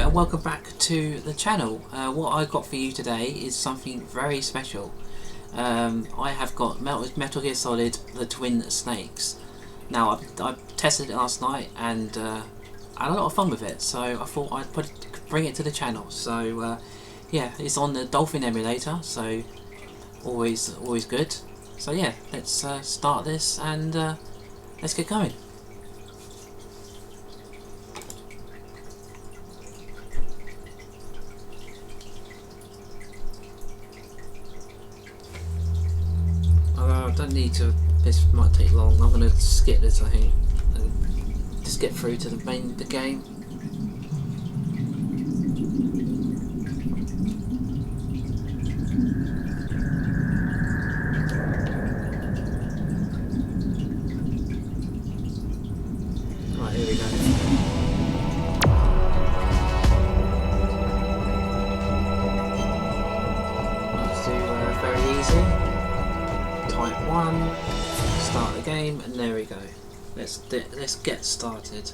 and welcome back to the channel. What I got for you today is something very special. I have got Metal Gear Solid the Twin Snakes. Now I tested it last night and I had a lot of fun with it, so I thought I'd bring it to the channel. So yeah, it's on the Dolphin emulator, so always good. So yeah, let's start this and let's get going. I don't need to, this might take long. I'm going to skip this, I think, and just get through to the game. Right, here we go. Let's do very easy. Type 1, start the game, and there we go. Let's get started.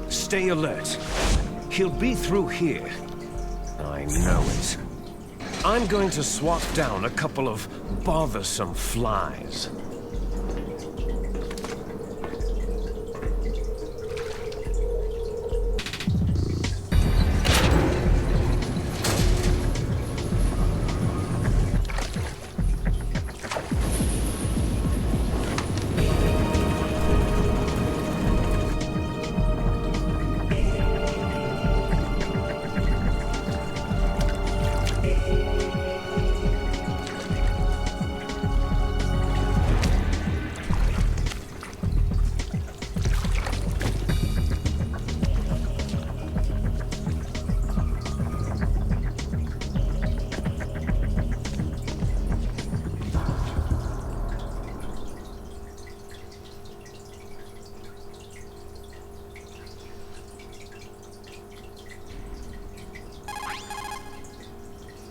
Stay alert. He'll be through here. I know it. I'm going to swat down a couple of bothersome flies.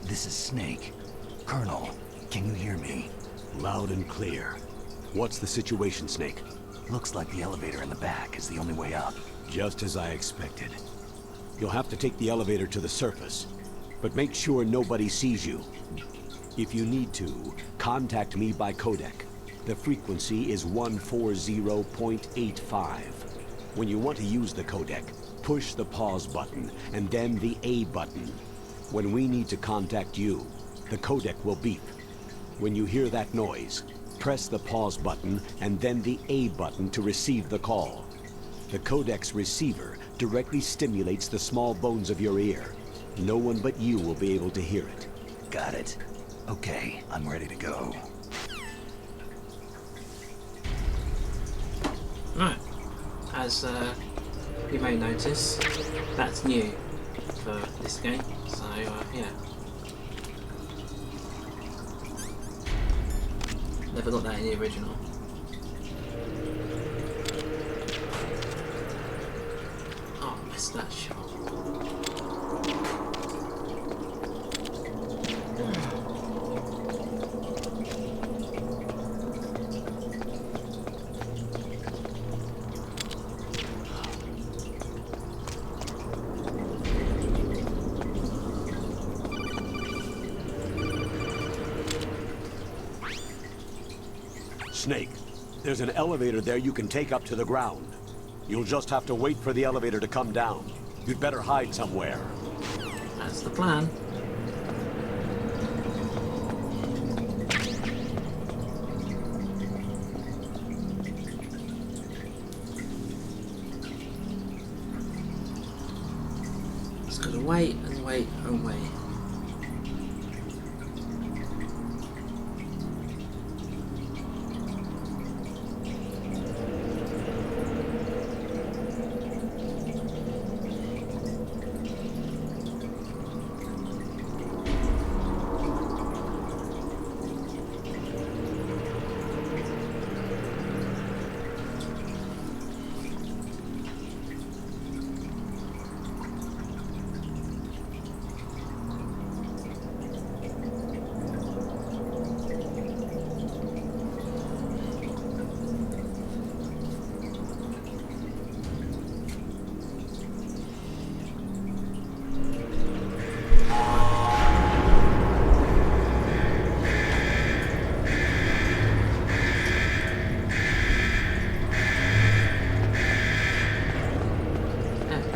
This is Snake. Colonel, can you hear me? Loud and clear. What's the situation, Snake? Looks like the elevator in the back is the only way up. Just as I expected. You'll have to take the elevator to the surface, but make sure nobody sees you. If you need to, contact me by codec. The frequency is 140.85. When you want to use the codec, push the pause button and then the A button. When we need to contact you, the codec will beep. When you hear that noise, press the pause button and then the A button to receive the call. The codec's receiver directly stimulates the small bones of your ear. No one but you will be able to hear it. Got it. Okay, I'm ready to go. Right, as you may notice, that's new for this game, so yeah. Never got that in the original. Oh, I missed that shot. Snake, there's an elevator there you can take up to the ground. You'll just have to wait for the elevator to come down. You'd better hide somewhere. That's the plan. and wait and wait and wait.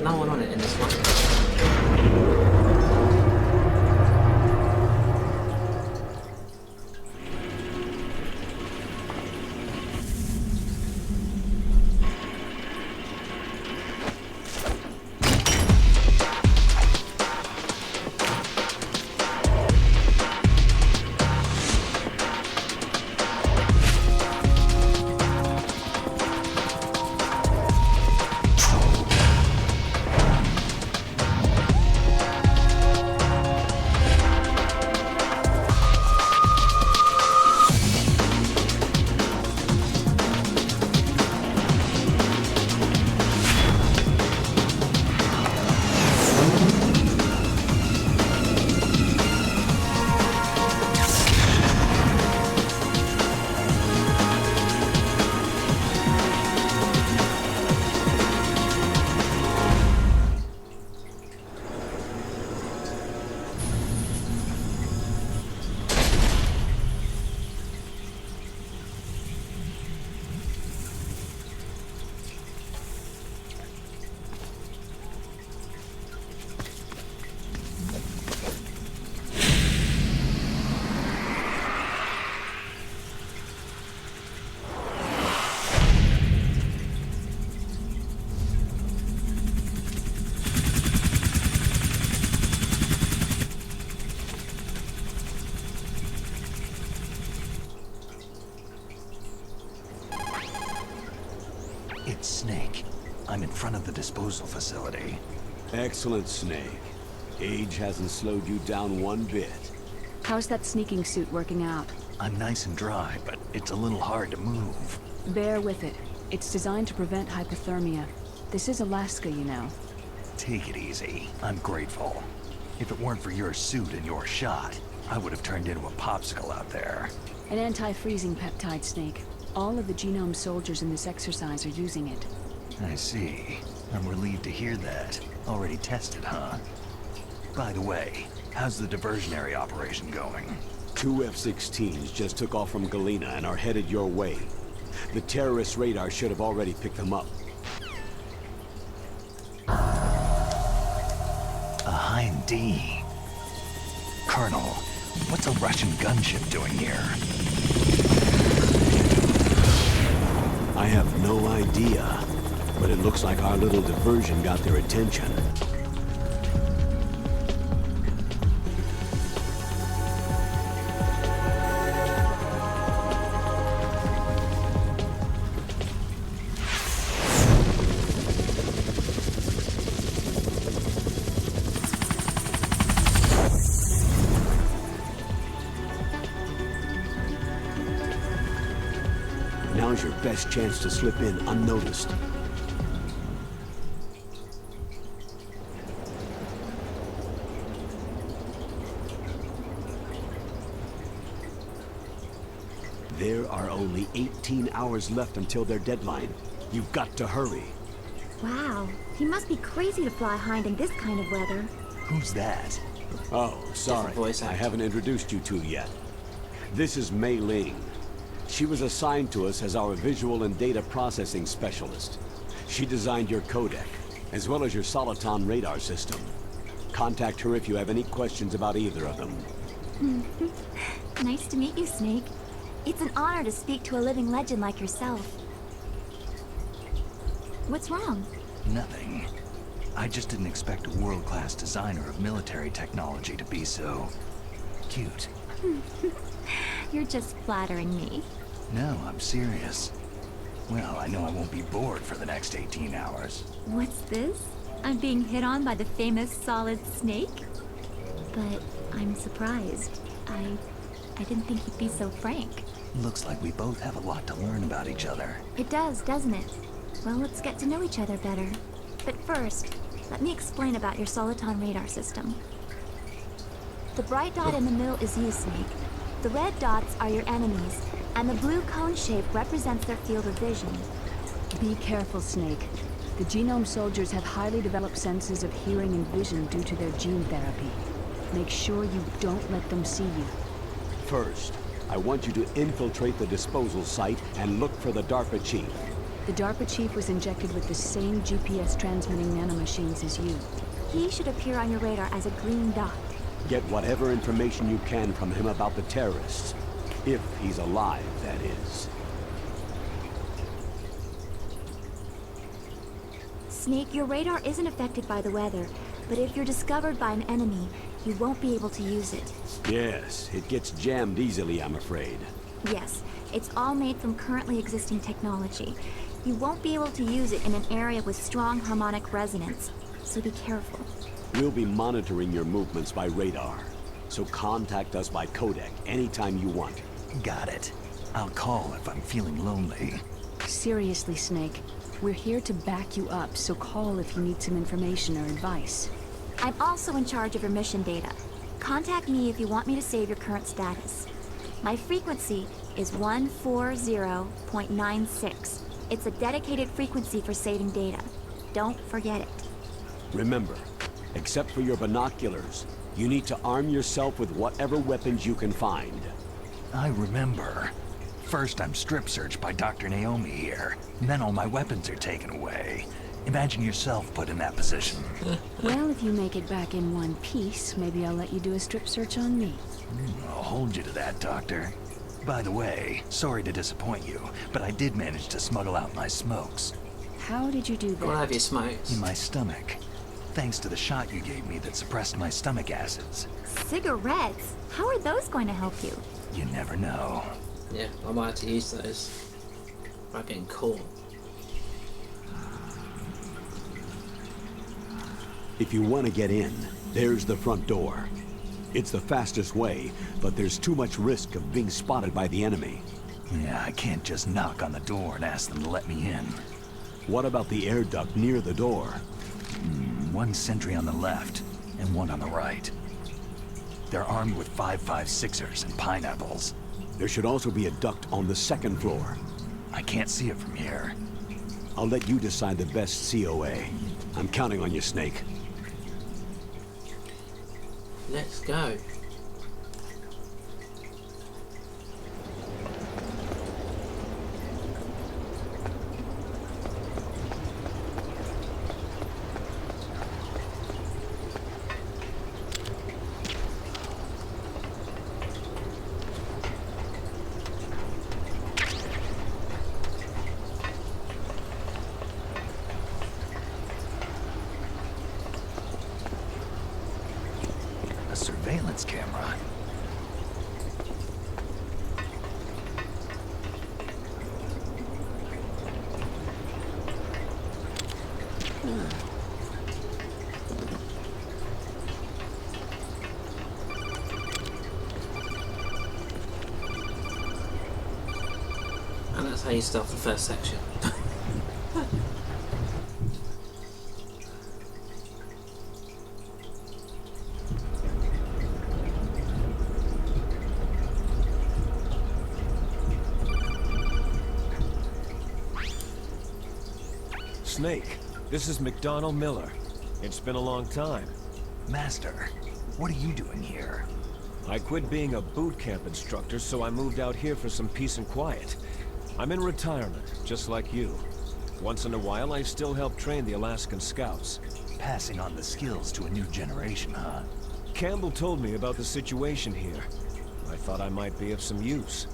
No one on it in this one. It's Snake. I'm in front of the disposal facility. Excellent, Snake. Age hasn't slowed you down one bit. How's that sneaking suit working out? I'm nice and dry, but it's a little hard to move. Bear with it. It's designed to prevent hypothermia. This is Alaska, you know. Take it easy. I'm grateful. If it weren't for your suit and your shot, I would have turned into a popsicle out there. An anti-freezing peptide, Snake. All of the genome soldiers in this exercise are using it. I see. I'm relieved to hear that. Already tested, huh? By the way, how's the diversionary operation going? 2 F-16s just took off from Galena and are headed your way. The terrorist radar should have already picked them up. A Hind D. Colonel, what's a Russian gunship doing here? I have no idea, but it looks like our little diversion got their attention. Now's your best chance to slip in unnoticed. There are only 18 hours left until their deadline. You've got to hurry. Wow, he must be crazy to fly Hind in this kind of weather. Who's that? Oh, sorry. voice I actor. haven't introduced you to yet. This is Mei Ling. She was assigned to us as our visual and data processing specialist. She designed your codec, as well as your Soliton radar system. Contact her if you have any questions about either of them. Nice to meet you, Snake. It's an honor to speak to a living legend like yourself. What's wrong? Nothing. I just didn't expect a world-class designer of military technology to be so... cute. You're just flattering me. No, I'm serious. Well, I know I won't be bored for the next 18 hours. What's this? I'm being hit on by the famous Solid Snake? But I'm surprised. I didn't think you'd be so frank. Looks like we both have a lot to learn about each other. It does, doesn't it? Well, let's get to know each other better. But first, let me explain about your Soliton radar system. The bright dot in the middle is you, Snake. The red dots are your enemies, and the blue cone shape represents their field of vision. Be careful, Snake. The genome soldiers have highly developed senses of hearing and vision due to their gene therapy. Make sure you don't let them see you. First, I want you to infiltrate the disposal site and look for the DARPA chief. The DARPA chief was injected with the same GPS transmitting nanomachines as you. He should appear on your radar as a green dot. Get whatever information you can from him about the terrorists. If he's alive, that is. Snake, your radar isn't affected by the weather, but if you're discovered by an enemy, you won't be able to use it. Yes, it gets jammed easily, I'm afraid. Yes, it's all made from currently existing technology. You won't be able to use it in an area with strong harmonic resonance, so be careful. We'll be monitoring your movements by radar, so contact us by codec anytime you want. Got it. I'll call if I'm feeling lonely. Seriously, Snake. We're here to back you up, so call if you need some information or advice. I'm also in charge of your mission data. Contact me if you want me to save your current status. My frequency is 140.96. It's a dedicated frequency for saving data. Don't forget it. Remember, except for your binoculars, you need to arm yourself with whatever weapons you can find. I remember. First I'm strip searched by Dr. Naomi here, and then all my weapons are taken away. Imagine yourself put in that position. Well, if you make it back in one piece, maybe I'll let you do a strip search on me. I'll hold you to that, Doctor. By the way, sorry to disappoint you, but I did manage to smuggle out my smokes. How did you do Gotta that? have your smokes. In my stomach. Thanks to the shot you gave me that suppressed my stomach acids. Cigarettes? How are those going to help you? You never know. Yeah, I might have to use those. I'm getting caught. If you want to get in, there's the front door. It's the fastest way, but there's too much risk of being spotted by the enemy. Yeah, I can't just knock on the door and ask them to let me in. What about the air duct near the door? One sentry on the left, and one on the right. They're armed with 5.56ers and pineapples. There should also be a duct on the second floor. I can't see it from here. I'll let you decide the best COA. I'm counting on you, Snake. Let's go. A surveillance camera. And that's how you start the first section. Snake, this is McDonald Miller. It's been a long time. Master, what are you doing here? I quit being a boot camp instructor, so I moved out here for some peace and quiet. I'm in retirement, just like you. Once in a while, I still help train the Alaskan Scouts. Passing on the skills to a new generation, huh? Campbell told me about the situation here. I thought I might be of some use.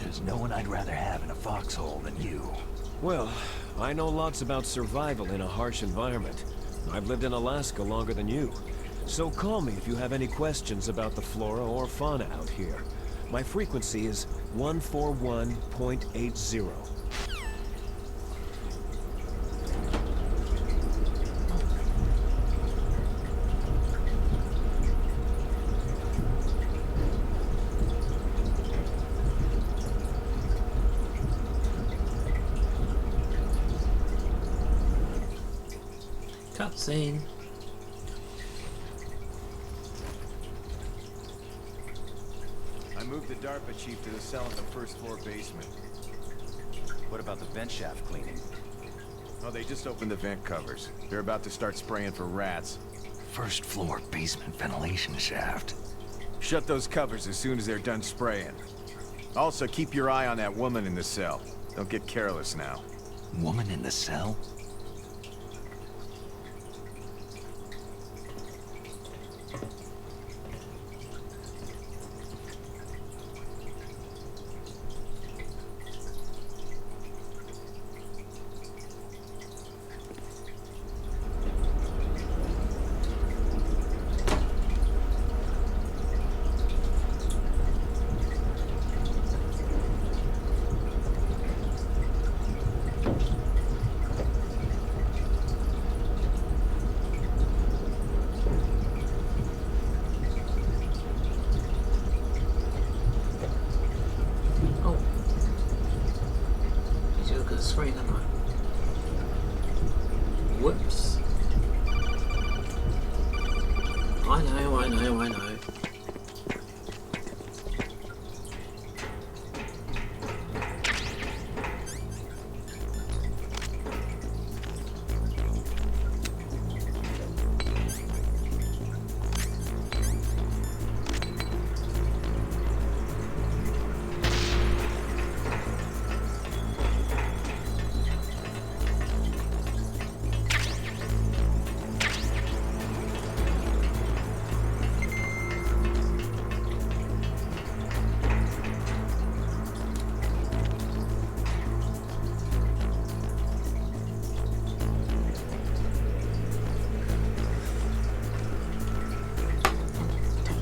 There's no one I'd rather have in a foxhole than you. Well, I know lots about survival in a harsh environment. I've lived in Alaska longer than you. So call me if you have any questions about the flora or fauna out here. My frequency is 141.80. Cutscene. I moved the DARPA chief to the cell in the first floor basement. What about the vent shaft cleaning? Oh, they just opened the vent covers. They're about to start spraying for rats. First floor basement ventilation shaft. Shut those covers as soon as they're done spraying. Also, keep your eye on that woman in the cell. Don't get careless now. Woman in the cell? Screen, am I? Whoops. I know.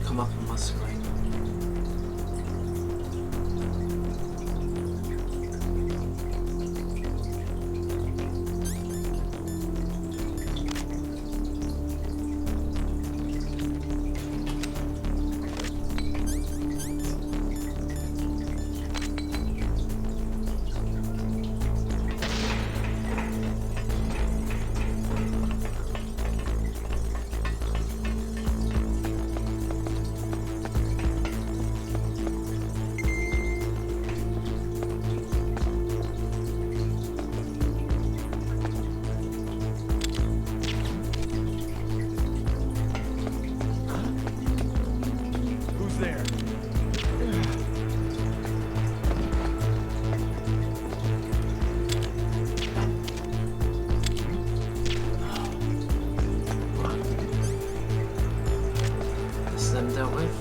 Come up on my screen. Dealt with.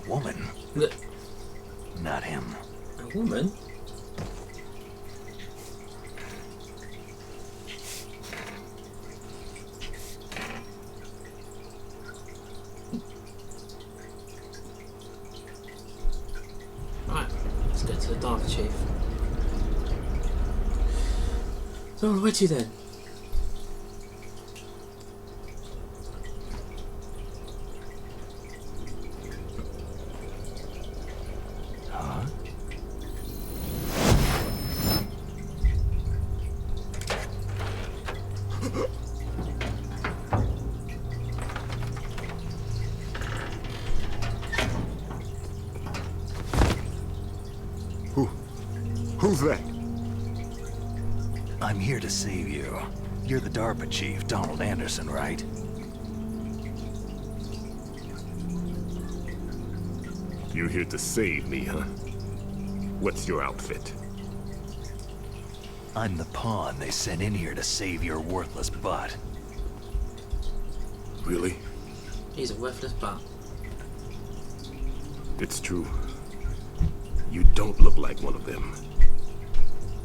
Woman. Look. Not him. A woman? Oh, where'd you then? Huh? Who's that? I'm here to save you. You're the DARPA chief, Donald Anderson, right? You're here to save me, huh? What's your outfit? I'm the pawn they sent in here to save your worthless butt. Really? He's a worthless butt. It's true. You don't look like one of them.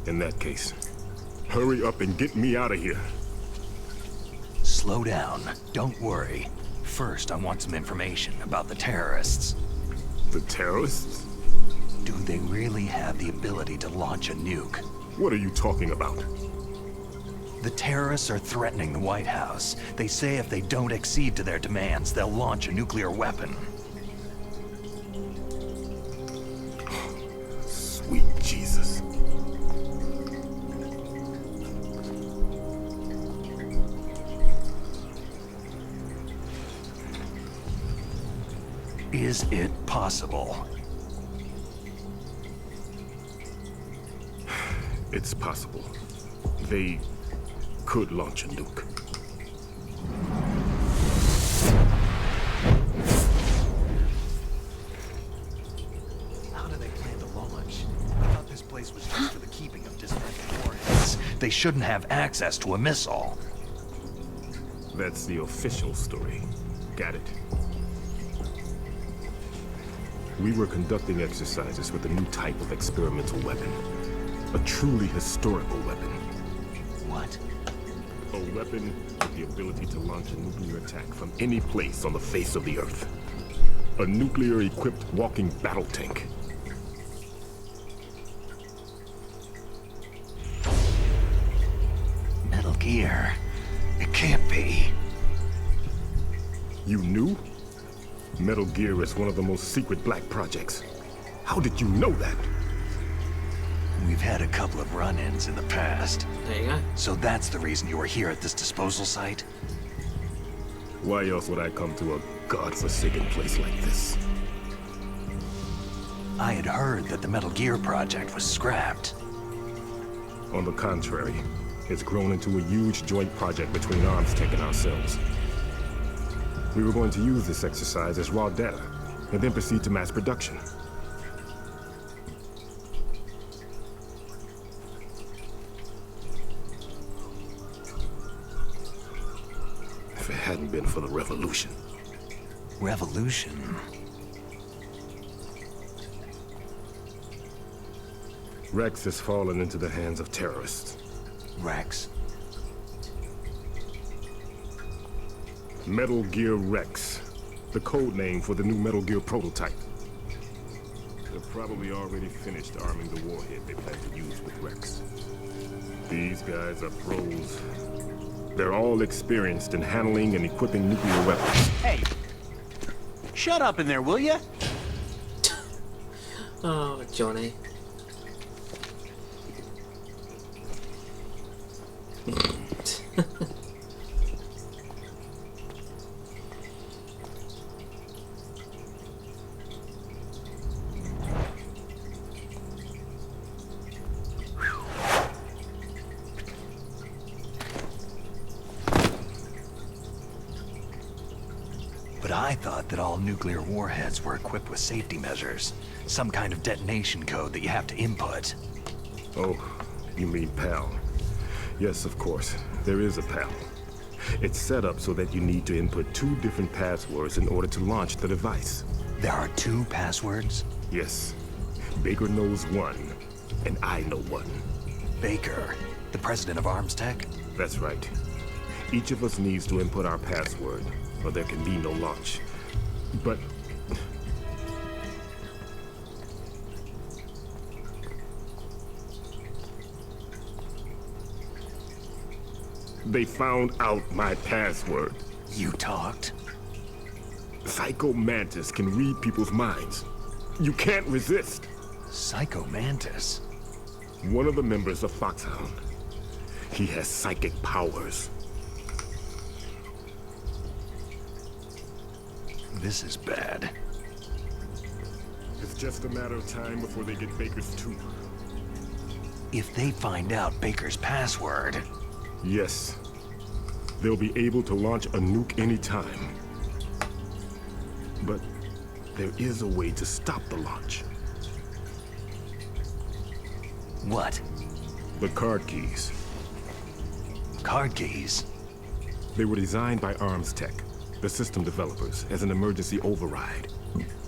In that case, hurry up and get me out of here. Slow down. Don't worry. First, I want some information about the terrorists. The terrorists? Do they really have the ability to launch a nuke? What are you talking about? The terrorists are threatening the White House. They say if they don't accede to their demands, they'll launch a nuclear weapon. Sweet Jesus. Is it possible? It's possible. They could launch a nuke. How do they plan to launch? I thought this place was just for the keeping of dismantled warheads. They shouldn't have access to a missile. That's the official story. Got it. We were conducting exercises with a new type of experimental weapon. A truly historical weapon. What? A weapon with the ability to launch a nuclear attack from any place on the face of the Earth. A nuclear-equipped walking battle tank. Metal Gear. It can't be. You knew? Metal Gear is one of the most secret black projects. How did you know that? We've had a couple of run-ins in the past. There you go. So that's the reason you were here at this disposal site? Why else would I come to a godforsaken place like this? I had heard that the Metal Gear project was scrapped. On the contrary, it's grown into a huge joint project between ArmsTech and ourselves. We were going to use this exercise as raw data, and then proceed to mass production. If it hadn't been for the revolution. Revolution? Rex has fallen into the hands of terrorists. Rex? Metal Gear Rex, the code name for the new Metal Gear prototype. They're probably already finished arming the warhead they plan to use with Rex. These guys are pros. They're all experienced in handling and equipping nuclear weapons. Hey! Shut up in there, will ya? Oh, Johnny. But I thought that all nuclear warheads were equipped with safety measures. Some kind of detonation code that you have to input. Oh, you mean PAL. Yes, of course. There is a PAL. It's set up so that you need to input 2 different passwords in order to launch the device. There are 2 passwords? Yes. Baker knows one, and I know one. Baker, the president of ArmsTech? That's right. Each of us needs to input our password, or there can be no launch. But... They found out my password. You talked? Psycho Mantis can read people's minds. You can't resist. Psycho Mantis? One of the members of Foxhound. He has psychic powers. This is bad. It's just a matter of time before they get Baker's too. If they find out Baker's password... Yes. They'll be able to launch a nuke anytime. But there is a way to stop the launch. What? The card keys. Card keys? They were designed by Arms Tech, the system developers, as an emergency override.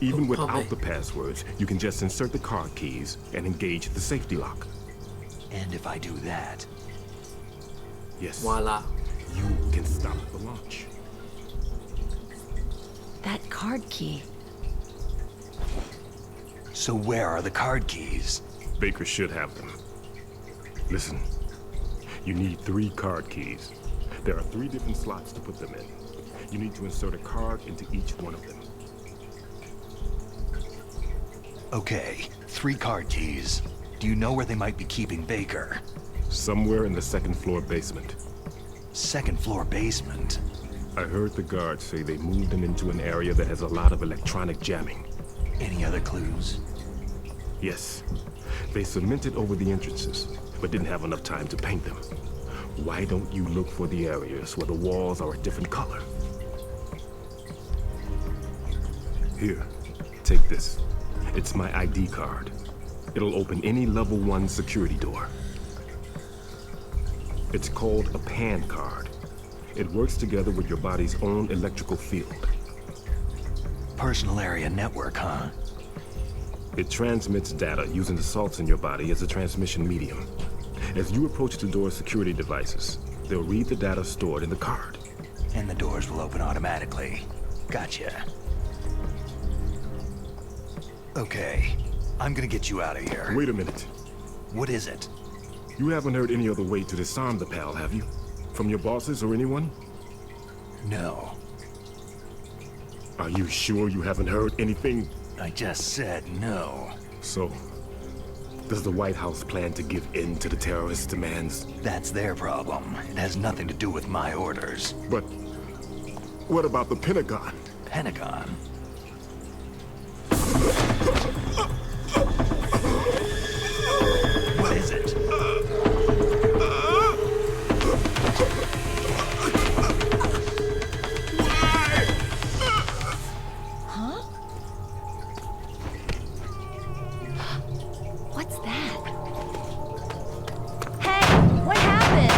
Even without the passwords, you can just insert the card keys and engage the safety lock. And if I do that? Yes. Voila. You can stop the launch. That card key. So where are the card keys? Baker should have them. Listen, you need 3 card keys. There are 3 different slots to put them in. You need to insert a card into each one of them. Okay, 3 card keys. Do you know where they might be keeping Baker? Somewhere in the 2nd floor basement. 2nd floor basement? I heard the guards say they moved him into an area that has a lot of electronic jamming. Any other clues? Yes. They cemented over the entrances, but didn't have enough time to paint them. Why don't you look for the areas where the walls are a different color? Here, take this. It's my ID card. It'll open any level 1 security door. It's called a PAN card. It works together with your body's own electrical field. Personal area network, huh? It transmits data using the salts in your body as a transmission medium. As you approach the door's security devices, they'll read the data stored in the card. And the doors will open automatically. Gotcha. Okay, I'm gonna get you out of here. Wait a minute. What is it? You haven't heard any other way to disarm the PAL, have you? From your bosses or anyone? No. Are you sure you haven't heard anything? I just said no. So, does the White House plan to give in to the terrorists' demands? That's their problem. It has nothing to do with my orders. But what about the Pentagon? Pentagon? What is it? Huh? What's that? Hey, what happened?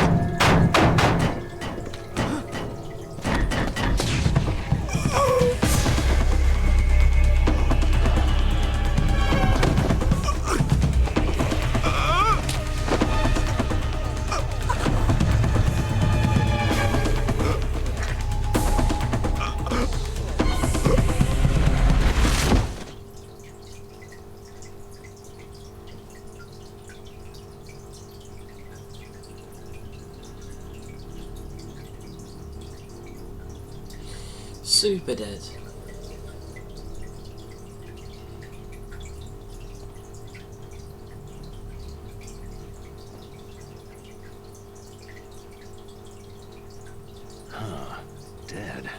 Super dead. Huh. Dead.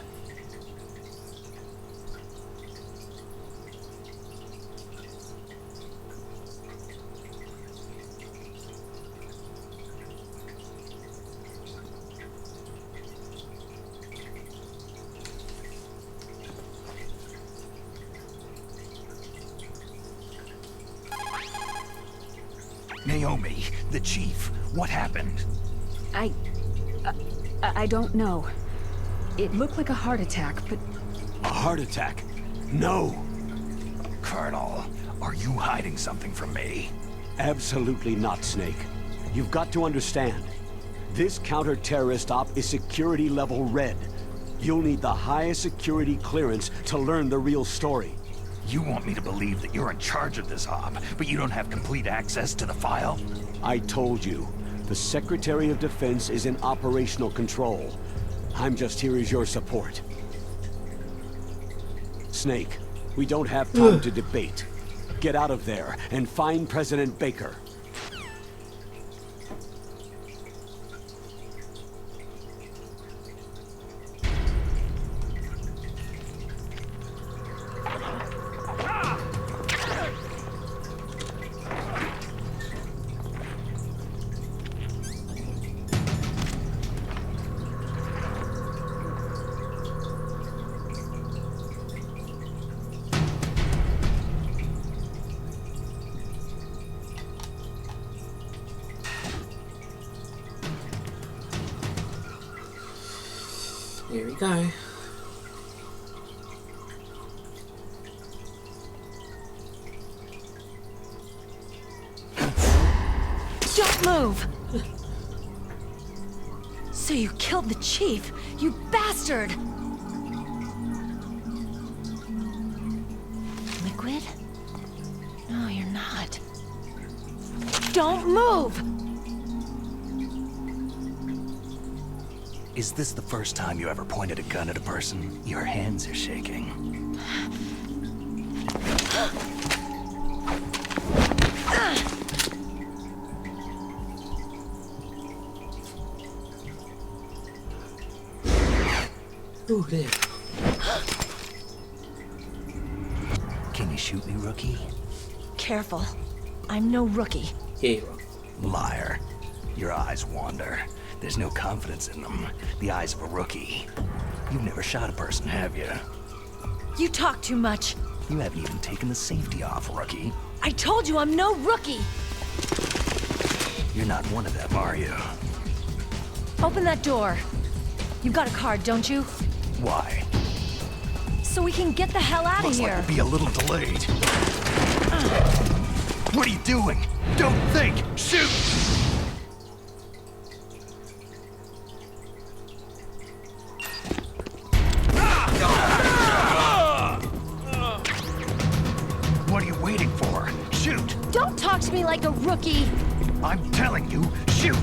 Naomi, the chief, what happened? I don't know. It looked like a heart attack, but... A heart attack? No! Colonel, are you hiding something from me? Absolutely not, Snake. You've got to understand. This counter-terrorist op is security level red. You'll need the highest security clearance to learn the real story. You want me to believe that you're in charge of this op, but you don't have complete access to the file? I told you, The Secretary of Defense is in operational control. I'm just here as your support. Snake, we don't have time to debate. Get out of there and find President Baker. Here we go. Don't move! So you killed the chief, you bastard! Liquid? No, you're not. Don't move! Is this the first time you ever pointed a gun at a person? Your hands are shaking. Oh dear. Can you shoot me, rookie? Careful. I'm no rookie. Here you are. Liar. Your eyes wander. There's no confidence in them. The eyes of a rookie. You've never shot a person, have you? You talk too much. You haven't even taken the safety off, rookie. I told you I'm no rookie! You're not one of them, are you? Open that door. You've got a card, don't you? Why? So we can get the hell out of Looks here. like we'll be a little delayed. What are you doing? Don't think! Shoot! What are you waiting for? Shoot! Don't talk to me like a rookie! I'm telling you, shoot!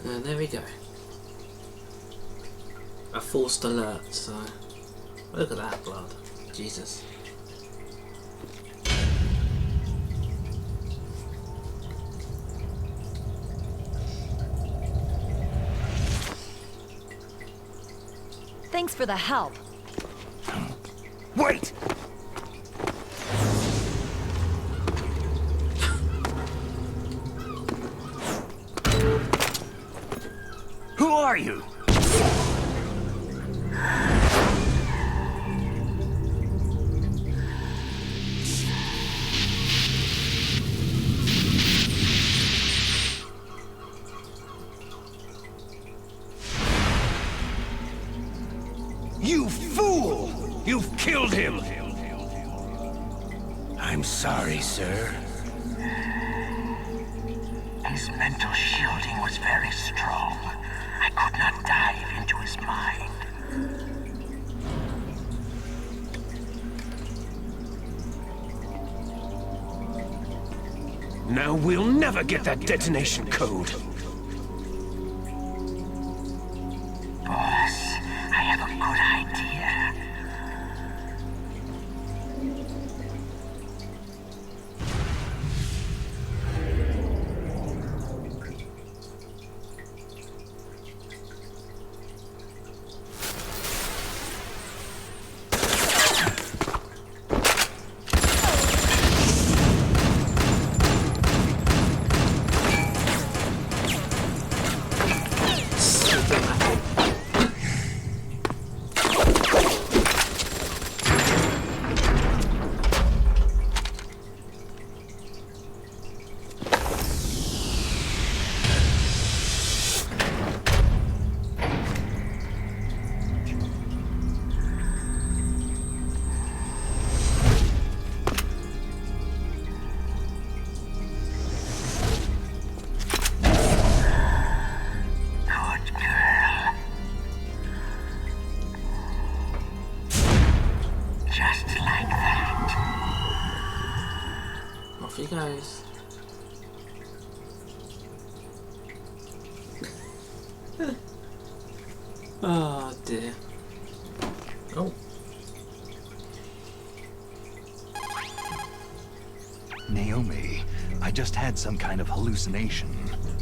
And there we go. A forced alert, so look at that blood. Jesus. Thanks for the help. Wait! Who are you? You fool! You've killed him! I'm sorry, sir. His mental shielding was very strong. I could not dive into his mind. Now we'll never get that detonation code. Boss, I have a good idea. goes. Oh dear. Oh. Naomi, I just had some kind of hallucination.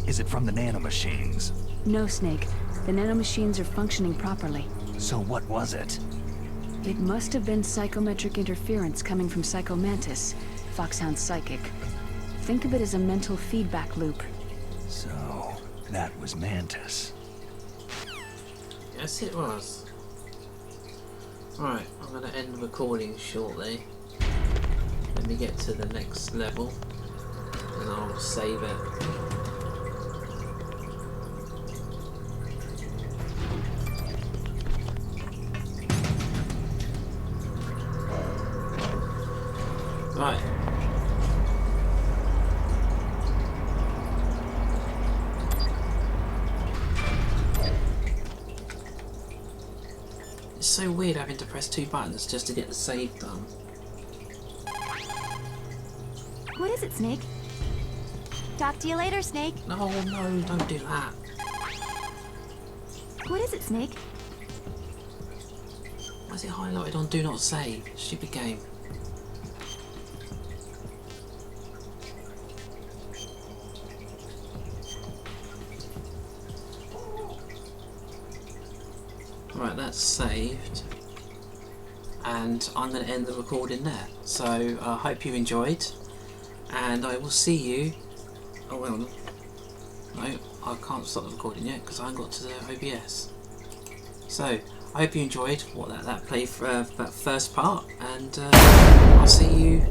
Is it from the nanomachines? No, Snake. The nanomachines are functioning properly. So what was it? It must have been psychometric interference coming from Psycho Mantis, Foxhound's psychic. Think of it as a mental feedback loop. So, that was Mantis. Yes, it was. Right, I'm going to end the recording shortly. Let me get to the next level, and I'll save it. Right. It's so weird having to press 2 buttons just to get the save done. What is it, Snake? Talk to you later, Snake. No, no, don't do that. What is it, Snake? Why is it highlighted on Do Not Save? Stupid game. Right, that's saved. And I'm going to end the recording there. So I hope you enjoyed. And I will see you. Oh, well. No, I can't stop the recording yet because I haven't got to the OBS. So I hope you enjoyed that first part, and I'll see you